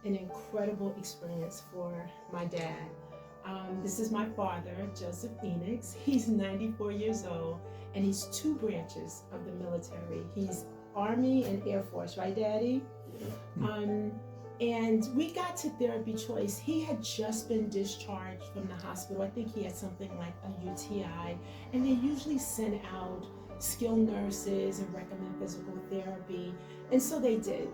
an incredible experience for my dad. This is my father, Joseph Enix. He's 94 years old, and he's two branches of the military. He's Army and Air Force, right, Daddy? And we got to therapy choice. He had just been discharged from the hospital. I think he had something like a UTI, and they usually send out skilled nurses and recommend physical therapy, and so they did.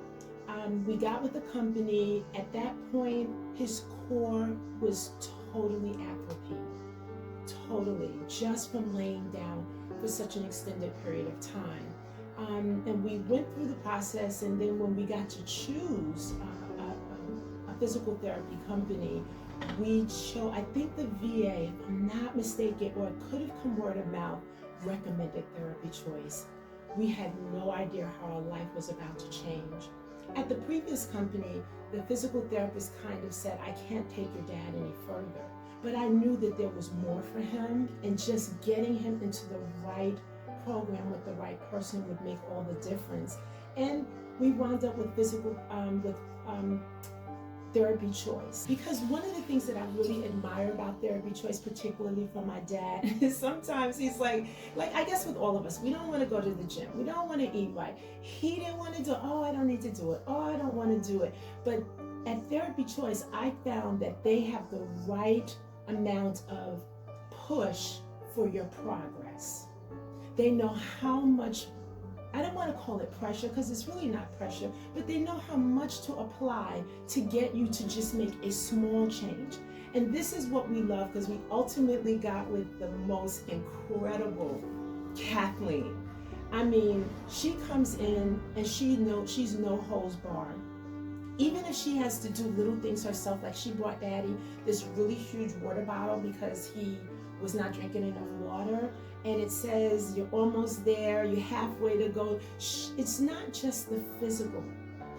We got with the company. At that point, his core was totally atrophy, totally, just from laying down for such an extended period of time. And we went through the process, and then when we got to choose a physical therapy company, we chose, I think the VA, if I'm not mistaken, or it could have come word of mouth, recommended therapy choice. We had no idea how our life was about to change. At the previous company, the physical therapist kind of said, I can't take your dad any further. But I knew that there was more for him, and just getting him into the right program with the right person would make all the difference. And we wound up with therapy choice, because one of the things that I really admire about therapy choice, particularly from my dad, is sometimes he's like I guess with all of us, we don't want to go to the gym, we don't want to eat right. He didn't want to do, oh, I don't need to do it, oh, I don't want to do it. But at therapy choice, I found that they have the right amount of push for your progress. They know how much, I don't want to call it pressure, because it's really not pressure, but they know how much to apply to get you to just make a small change. And this is what we love, because we ultimately got with the most incredible Kathleen. I mean, she comes in and she's no holds barred. Even if she has to do little things herself, like she brought Daddy this really huge water bottle because he was not drinking enough water, and it says you're almost there, you're halfway to go. It's not just the physical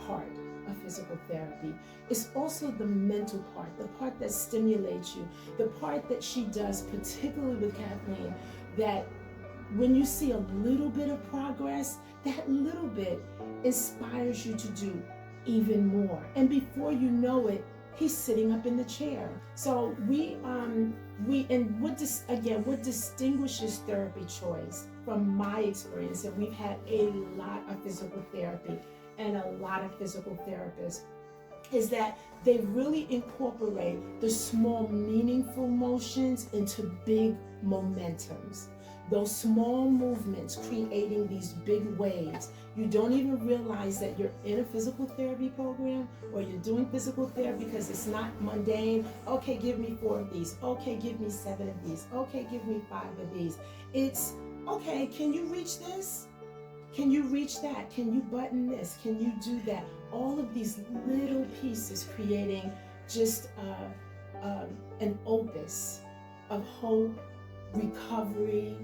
part of physical therapy, it's also the mental part, the part that stimulates you, the part that she does, particularly with Kathleen, that when you see a little bit of progress, that little bit inspires you to do even more. And before you know it, he's sitting up in the chair. So what distinguishes therapy choice from my experience, and we've had a lot of physical therapy and a lot of physical therapists, is that they really incorporate the small meaningful motions into big momentums. Those small movements creating these big waves. You don't even realize that you're in a physical therapy program, or you're doing physical therapy, because it's not mundane. Okay, give me 4 of these. Okay, give me 7 of these. Okay, give me 5 of these. It's, okay, can you reach this? Can you reach that? Can you button this? Can you do that? All of these little pieces creating just an opus of hope, recovery,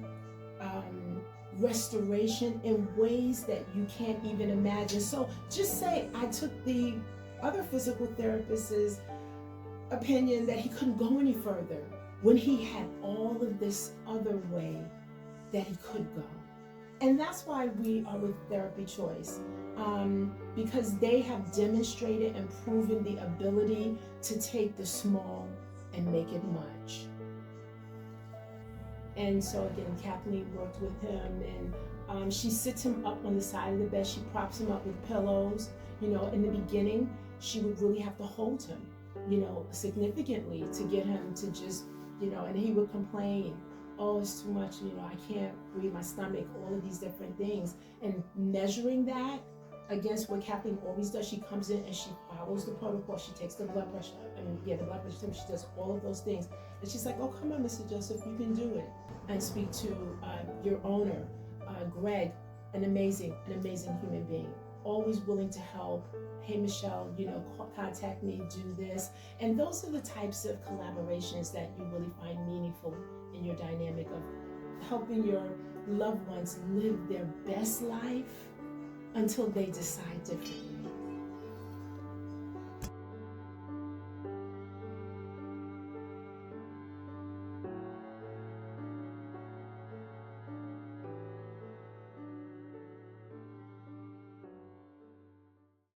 restoration in ways that you can't even imagine. So just say I took the other physical therapist's opinion that he couldn't go any further, when he had all of this other way that he could go. And that's why we are with Therapy Choice, because they have demonstrated and proven the ability to take the small and make it much. And so again, Kathleen worked with him, and she sits him up on the side of the bed. She props him up with pillows. You know, in the beginning, she would really have to hold him, you know, significantly to get him to just, you know, and he would complain, oh, it's too much, you know, I can't breathe, my stomach, all of these different things. And measuring that against what Kathleen always does, she comes in and she follows the protocol. She takes the blood pressure, the blood pressure, she does all of those things. And she's like, oh, come on, Mr. Joseph, you can do it. And speak to your owner, Greg, an amazing human being, always willing to help. Hey, Michelle, you know, contact me, do this. And those are the types of collaborations that you really find meaningful in your dynamic of helping your loved ones live their best life until they decide differently.